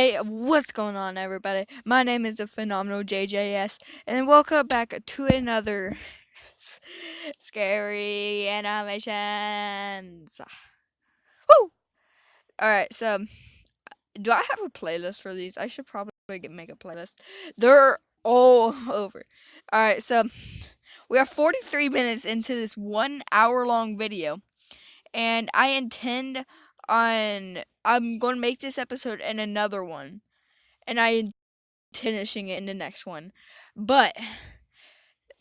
Hey, what's going on, everybody? My name is the phenomenal JJS, and welcome back to another scary animations. Woo! Alright, so do I have a playlist for these? I should probably make a playlist. They're all over. Alright, so we are 43 minutes into this 1 hour long video, and I intend I'm going to make this episode and another one. And I finishing it in the next one. But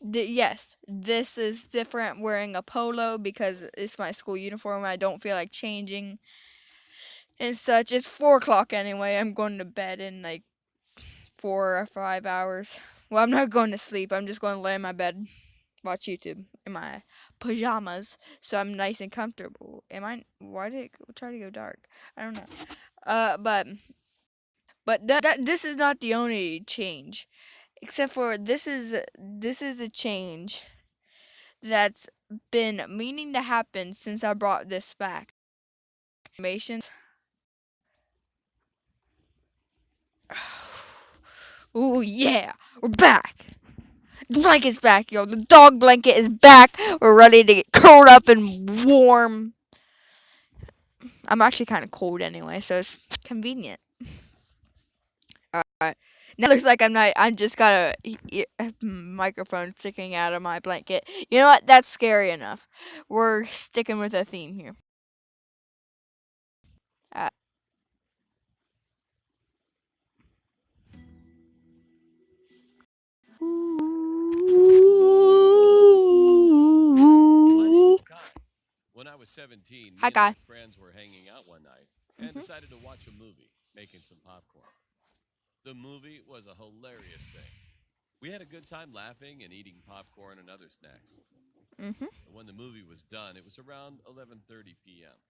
yes, this is different wearing a polo because it's my school uniform. I don't feel like changing and such. It's 4 o'clock anyway. I'm going to bed in like 4 or 5 hours. Well, I'm not going to sleep. I'm just going to lay in my bed, watch YouTube in my pajamas, so I'm nice and comfortable. Am I? Why did it try to go dark? I don't know. But this is not the only change. Except for this is a change that's been meaning to happen since I brought this back. Animations. Ooh yeah, we're back. The blanket's back, yo. The dog blanket is back. We're ready to get curled up and warm. I'm actually kind of cold anyway, so it's convenient. Alright. Now it looks like I'm not. I'm just got a microphone sticking out of my blanket. You know what? That's scary enough. We're sticking with a theme here. Uh, My name is Kai. When I was 17, me Hi, and my guy. friends were hanging out one night and Mhm. decided to watch a movie, making some popcorn. The movie was a hilarious thing. We had a good time laughing and eating popcorn and other snacks. Mhm. And when the movie was done, it was around 11:30 p.m.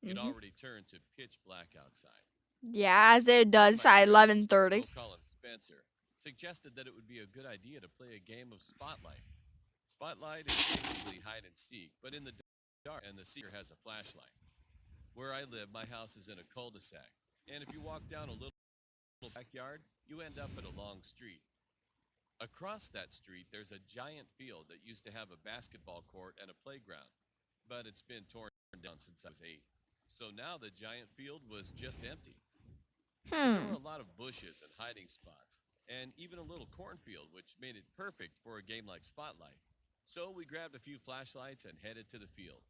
It Mhm. already turned to pitch black outside. Yeah, as it One of does my at friends, 11:30. we'll call him Spencer, suggested that it would be a good idea to play a game of Spotlight. Spotlight is basically hide and seek, but in the dark, and the seeker has a flashlight. Where I live, my house is in a cul-de-sac, and if you walk down a little backyard, you end up at a long street. Across that street, there's a giant field that used to have a basketball court and a playground, but it's been torn down since I was 8. So now the giant field was just empty. But there were Hmm. a lot of bushes and hiding spots, and even a little cornfield, which made it perfect for a game like Spotlight. So we grabbed a few flashlights and headed to the field.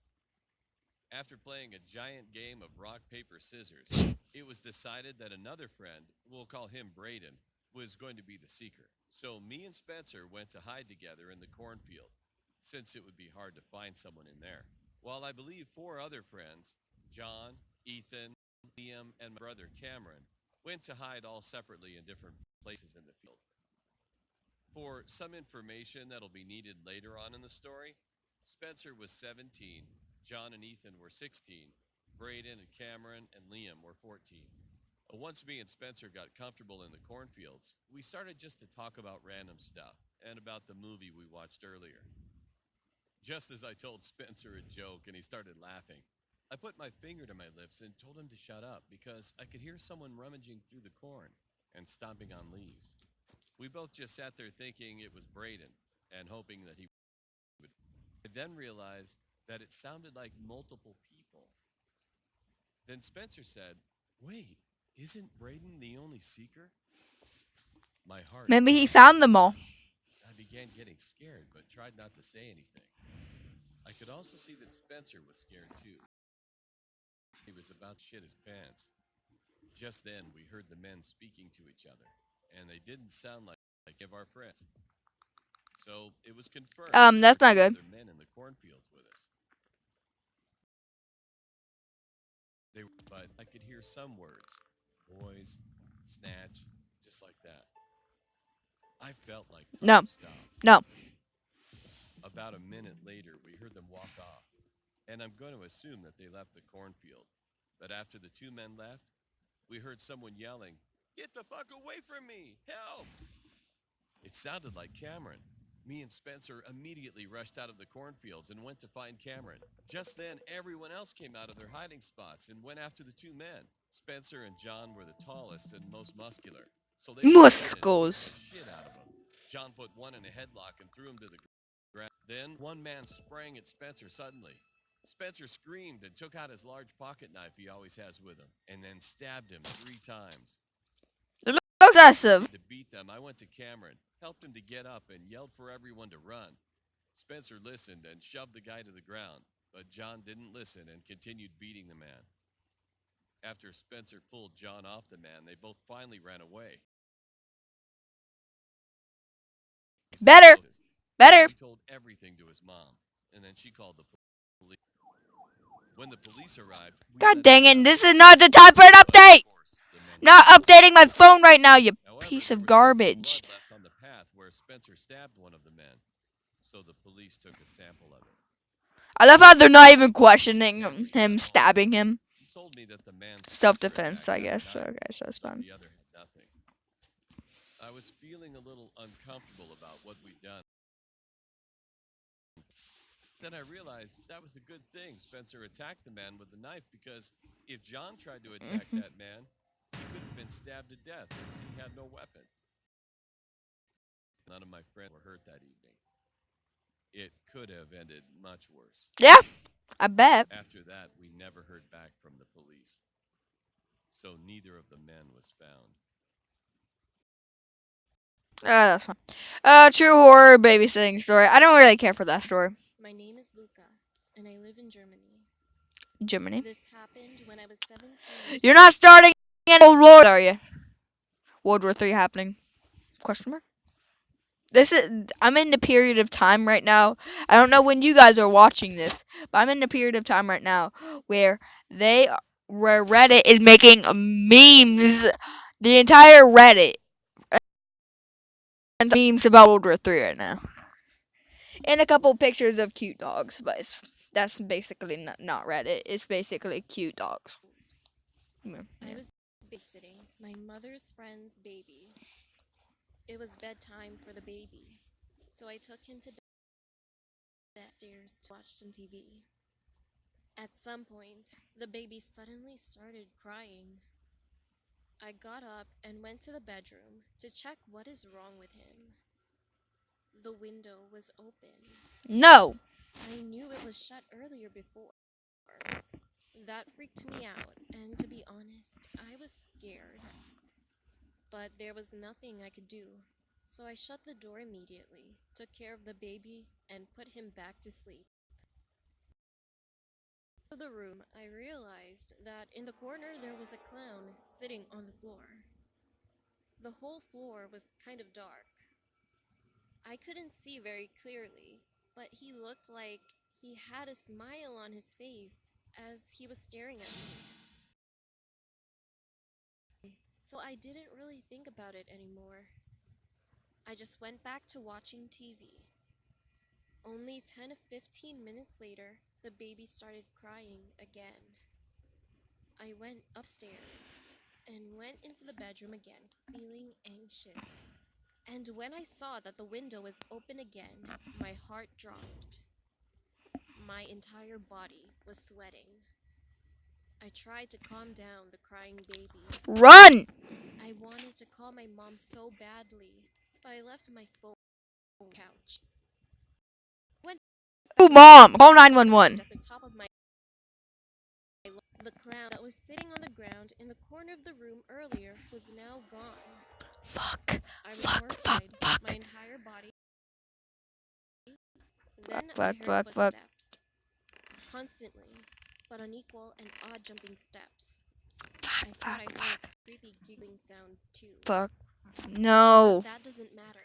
After playing a giant game of rock, paper, scissors, it was decided that another friend, we'll call him Braden, was going to be the seeker. So me and Spencer went to hide together in the cornfield, since it would be hard to find someone in there. While I believe 4 other friends, John, Ethan, Liam, and my brother Cameron, went to hide all separately in different places in the field. For some information that'll be needed later on in the story, Spencer was 17, John and Ethan were 16, Braden and Cameron and Liam were 14. Once me and Spencer got comfortable in the cornfields, we started just to talk about random stuff and about the movie we watched earlier. Just as I told Spencer a joke and he started laughing, I put my finger to my lips and told him to shut up because I could hear someone rummaging through the corn and stomping on leaves. We both just sat there thinking it was Braden and hoping that he would. I then realized that it sounded like multiple people. Then Spencer said, "Wait, isn't Braden the only seeker?" My heart Maybe he dropped found into them my all. throat. I began getting scared, but tried not to say anything. I could also see that Spencer was scared too. He was about to shit his pants. Just then, we heard the men speaking to each other, and they didn't sound like of our friends. So it was confirmed there were That's not two good. other men in the cornfields with us. But I could hear some words, boys, snatch, just like that. I felt like No. time stopped. No. About a minute later, we heard them walk off, and I'm going to assume that they left the cornfield. But after the two men left, we heard someone yelling, "Get the fuck away from me! Help!" It sounded like Cameron. Me and Spencer immediately rushed out of the cornfields and went to find Cameron. Just then, everyone else came out of their hiding spots and went after the two men. Spencer and John were the tallest and most muscular, so they rushed in and beat the Muscles. shit out of him. John put one in a headlock and threw him to the ground. Then one man sprang at Spencer suddenly. Spencer screamed and took out his large pocket knife he always has with him, and then stabbed him 3 times. Excessive. To beat them, I went to Cameron, helped him to get up, and yelled for everyone to run. Spencer listened and shoved the guy to the ground, but John didn't listen and continued beating the man. After Spencer pulled John off the man, they both finally ran away. Better. Better. He told everything to his mom, and then she called the police. When the police arrived, God dang it, this is not the time for an update! Not updating my phone right now, you piece of garbage. Left on the path where Spencer stabbed one of the men, so the police took a sample of it. I love how they're not even questioning him stabbing him. He told me that the man's Self-defense, I guess. Okay, so it's fun. The other had nothing. I was feeling a little uncomfortable about what we'd done. Then I realized that was a good thing Spencer attacked the man with the knife, because if John tried to attack that man, he could have been stabbed to death as he had no weapon. None of my friends were hurt that evening. It could have ended much worse. Yeah, I bet. After that, we never heard back from the police. So neither of the men was found. That's fine. True horror babysitting story. I don't really care for that story. My name is Luca, and I live in Germany. Germany. This happened when I was 17. You're not starting an old war, are you? World War III happening? Question mark. I'm in the period of time right now. I don't know when you guys are watching this, but I'm in the period of time right now where Reddit is making memes. The entire Reddit and memes about World War III right now, and a couple pictures of cute dogs. But that's basically not Reddit. It's basically cute dogs. Yeah. I was babysitting my mother's friend's baby. It was bedtime for the baby, so I took him to bed upstairs to watch some TV. At some point, the baby suddenly started crying. I got up and went to the bedroom to check what is wrong with him. The window was open. No. I knew it was shut earlier before. That freaked me out, and to be honest, I was scared. But there was nothing I could do, so I shut the door immediately, took care of the baby, and put him back to sleep. In the room, I realized that in the corner there was a clown sitting on the floor. The whole floor was kind of dark. I couldn't see very clearly, but he looked like he had a smile on his face as he was staring at me. So I didn't really think about it anymore. I just went back to watching TV. Only 10 to 15 minutes later, the baby started crying again. I went upstairs and went into the bedroom again, feeling anxious. And when I saw that the window was open again, my heart dropped. My entire body was sweating. I tried to calm down the crying baby. Run! I wanted to call my mom so badly, but I left my phone on the couch. Oh, Mom! Call 911. At the top of my the clown that was sitting on the ground in the corner of the room earlier was now gone. Fuck. I was Fuck, horrified. fuck, fuck. My entire body. Then I Fuck, heard fuck, fuck. footsteps. Constantly, but unequal and odd jumping steps. I thought I heard a creepy giggling sound too. Fuck. No. But that doesn't matter.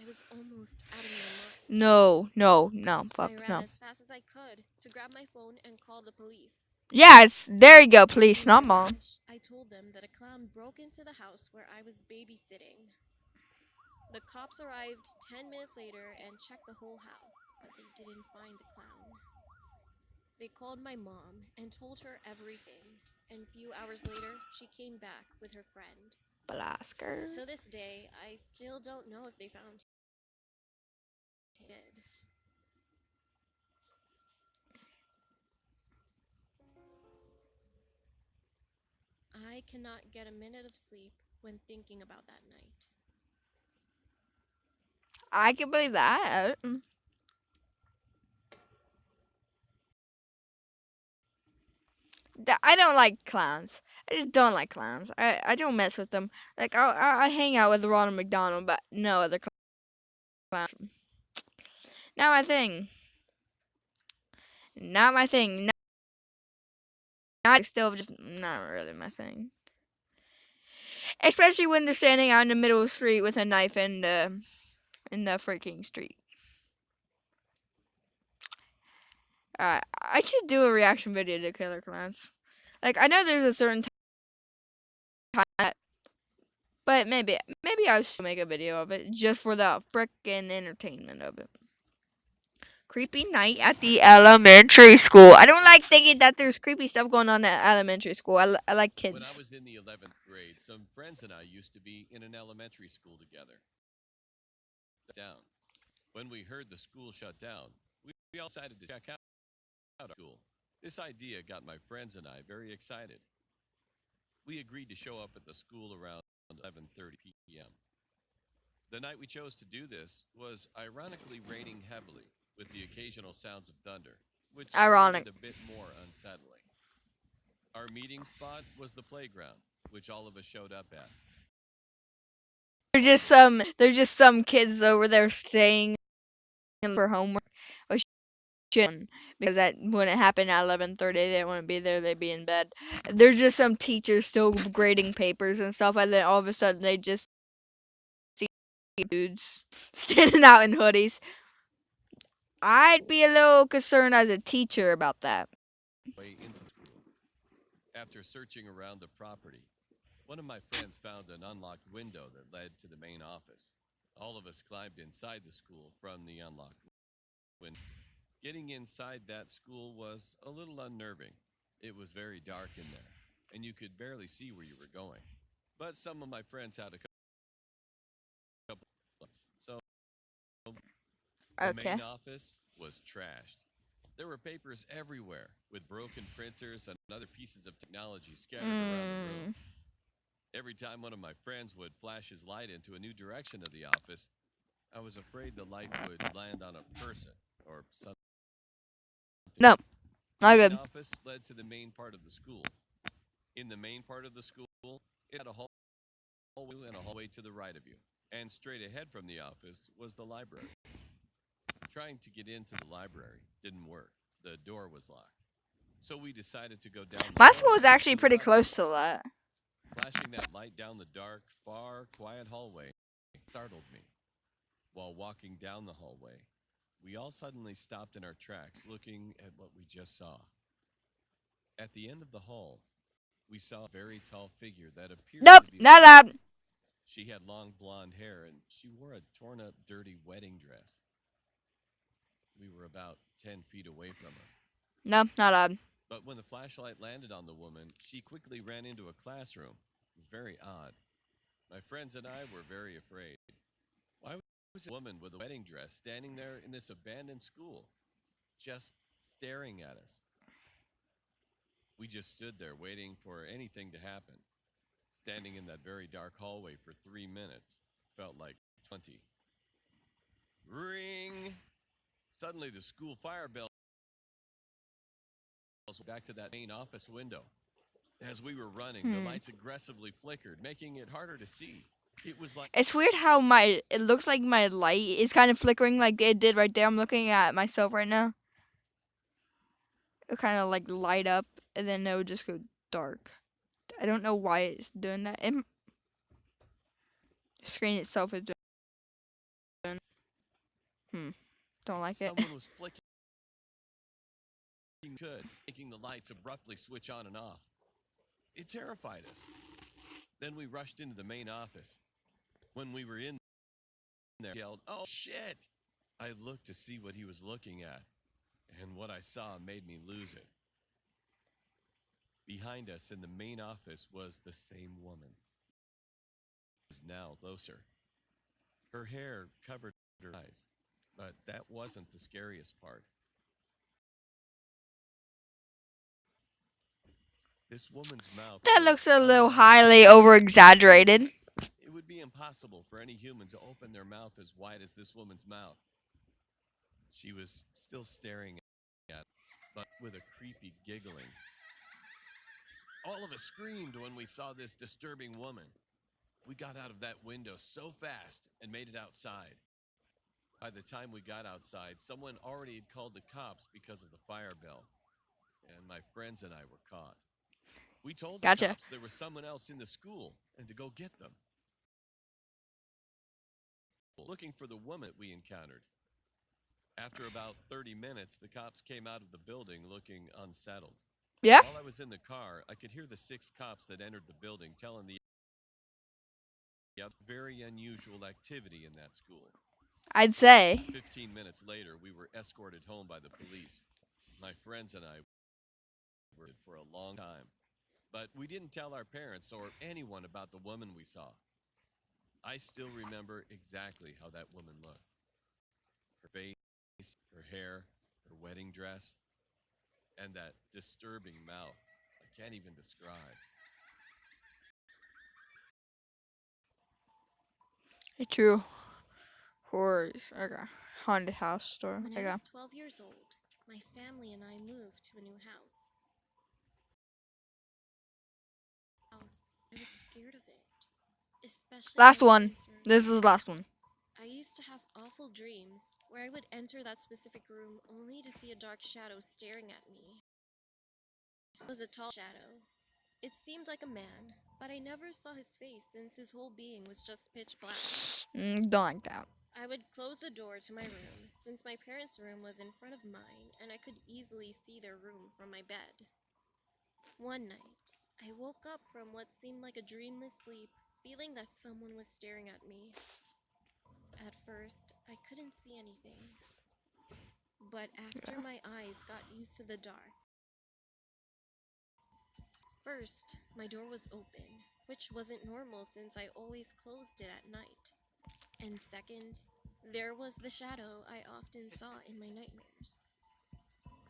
I was almost out of my mind. No. Fuck, I ran no. as fast as I could to grab my phone and call the police. Yes, there you go, please, In not a Mom. rush, I told them that a clown broke into the house where I was babysitting. The cops arrived 10 minutes later and checked the whole house, but they didn't find the clown. They called my mom and told her everything, and a few hours later, she came back with her friend. Blasker. To this day, I still don't know if they found him. I cannot get a minute of sleep when thinking about that night. I can believe that. I don't like clowns. I just don't like clowns. I don't mess with them. Like I hang out with Ronald McDonald, but no other clowns. Not my thing. Not my thing. Not still just not really my thing. Especially when they're standing out in the middle of the street with a knife in the freaking street. I should do a reaction video to killer clowns. Like I know there's a certain time, but maybe I should make a video of it just for the frickin' entertainment of it. Creepy night at the elementary school. I don't like thinking that there's creepy stuff going on at elementary school. I like When I kids. was in the 11th grade, some friends and I used to be in an elementary school together. Down. When we heard the school shut down, we all decided to check out our school. This idea got my friends and I very excited. We agreed to show up at the school around 11:30 p.m. The night we chose to do this was ironically raining heavily, with the occasional sounds of thunder, which made Ironic. it a bit more unsettling. Our meeting spot was the playground, which all of us showed up at. There's just some kids over there staying for homework, which shouldn't, because that wouldn't happen at 11:30. They wouldn't be there. They'd be in bed. There's just some teachers still grading papers and stuff, and then all of a sudden they just see dudes standing out in hoodies. I'd be a little concerned as a teacher about that. Way into the school. After searching around the property, one of my friends found an unlocked window that led to the main office. All of us climbed inside the school from the unlocked window. Getting inside that school was a little unnerving. It was very dark in there, and you could barely see where you were going. But some of my friends had a couple of plans. So the Okay. main office was trashed. There were papers everywhere, with broken printers and other pieces of technology scattered around the room. Mm, Every time one of my friends would flash his light into a new direction of the office, I was afraid the light would land on a person or something. no, The not main good. office led to the main part of the school. In the main part of the school, it had a hallway and a hallway to the right of you. And straight ahead from the office was the library. Trying to get into the library didn't work. The door was locked. So we decided to go down the My school is hallway actually to the pretty right of close to us. that. Flashing that light down the dark, far, quiet hallway startled me. While walking down the hallway, we all suddenly stopped in our tracks looking at what we just saw. At the end of the hall, we saw a very tall figure that appeared Nope, to be the not woman. allowed. She had long blonde hair and she wore a torn up, dirty wedding dress. We were about 10 feet away from her. No, not allowed. But when the flashlight landed on the woman, she quickly ran into a classroom. It was very odd. My friends and I were very afraid. Why was a woman with a wedding dress standing there in this abandoned school, just staring at us? We just stood there waiting for anything to happen. Standing in that very dark hallway for 3 minutes felt like 20. Ring! Suddenly, the school fire bells went back to that main office window. As we were running, the lights aggressively flickered, making it harder to see. It was like It's weird how it looks like my light is kind of flickering like it did right there. I'm looking at myself right now. It kind of like light up and then it would just go dark. I don't know why it's doing that. The screen itself is doing. Hmm. Don't like it. someone was flicking good, making the lights abruptly switch on and off. It terrified us. Then we rushed into the main office. When we were in there, he yelled, "Oh shit!" I looked to see what he was looking at, and what I saw made me lose it. Behind us in the main office was the same woman. It was now closer. Her hair covered her eyes, but that wasn't the scariest part. This woman's mouth That looks was a little unimaginably highly over wide. exaggerated. It would be impossible for any human to open their mouth as wide as this woman's mouth. She was still staring at, but with a creepy giggling. All of us screamed when we saw this disturbing woman. We got out of that window so fast and made it outside. By the time we got outside, someone already had called the cops because of the fire bell, and my friends and I were caught. We told the Gotcha. cops there was someone else in the school and to go get them, looking for the woman we encountered. After about 30 minutes, the cops came out of the building looking unsettled. Yeah, While I was in the car, I could hear the 6 cops that entered the building telling the very unusual activity in that school. I'd say. 15 minutes later, we were escorted home by the police. My friends and I were for a long time, but we didn't tell our parents or anyone about the woman we saw. I still remember exactly how that woman looked. Her face, her hair, her wedding dress, and that disturbing mouth I can't even describe. A true horrors. Okay. Haunted house story. When I Okay. was 12 years old, my family and I moved to a new house. I was scared of it, especially my Last one. parents' room. This is last one. I used to have awful dreams where I would enter that specific room only to see a dark shadow staring at me. It was a tall shadow. It seemed like a man, but I never saw his face since his whole being was just pitch black. Don't like that. I would close the door to my room since my parents' room was in front of mine and I could easily see their room from my bed. One night, I woke up from what seemed like a dreamless sleep, feeling that someone was staring at me. At first, I couldn't see anything, but after my eyes got used to the dark, first, my door was open, which wasn't normal since I always closed it at night. And second, there was the shadow I often saw in my nightmares.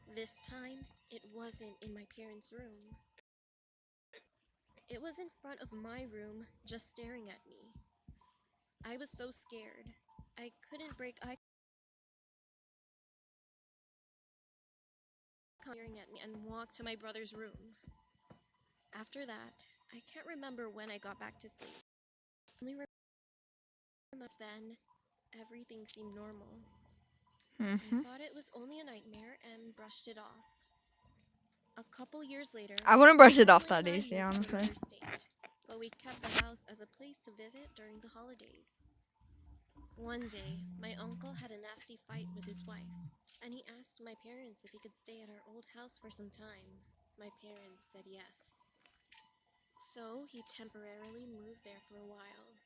This time, it wasn't in my parents' room. It was in front of my room, just staring at me. I was so scared. I couldn't break eye contact staring at me and walked to my brother's room. After that, I can't remember when I got back to sleep. Only remember then, everything seemed normal. I Hmm. thought it was only a nightmare and brushed it off. A couple years later, I wouldn't my brush it off family that and I easy, moved to honestly. another state, but we kept the house as a place to visit during the holidays. One day, my uncle had a nasty fight with his wife, and he asked my parents if he could stay at our old house for some time. My parents said yes. So he temporarily moved there for a while.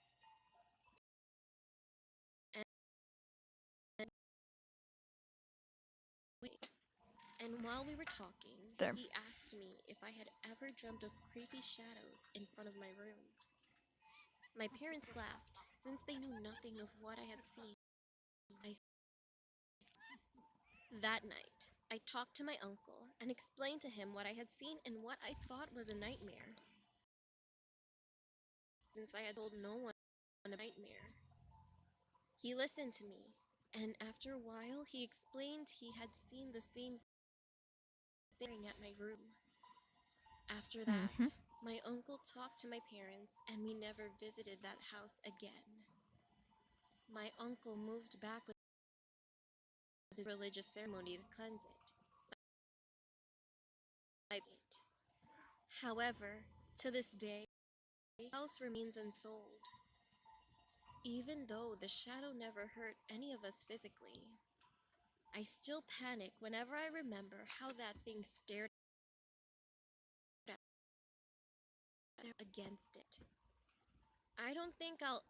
And, we, and while we were talking, There. he asked me if I had ever dreamt of creepy shadows in front of my room. My parents laughed, since they knew nothing of what I had seen. I That night, I talked to my uncle and explained to him what I had seen and what I thought was a nightmare, since I had told no one a nightmare. He listened to me, and after a while, he explained he had seen the same thing at my room. After Hmm. that, my uncle talked to my parents, and we never visited that house again. My uncle moved back with his religious ceremony to cleanse it. However, to this day, the house remains unsold. Even though the shadow never hurt any of us physically, I still panic whenever I remember how that thing stared against it. I don't think I'll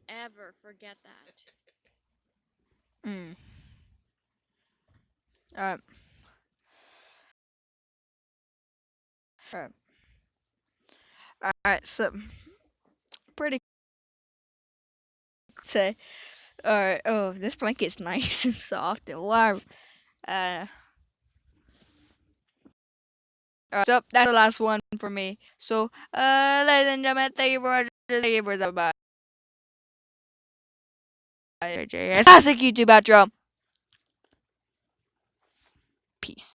ever forget that. Mm. Alright. Alright. Alright, so pretty say. Alright, oh, this blanket's nice and soft and warm. Uh Alright, so that's the last one for me. So, ladies and gentlemen, thank you for watching. Thank you for stopping by. Classic YouTube outro. Peace.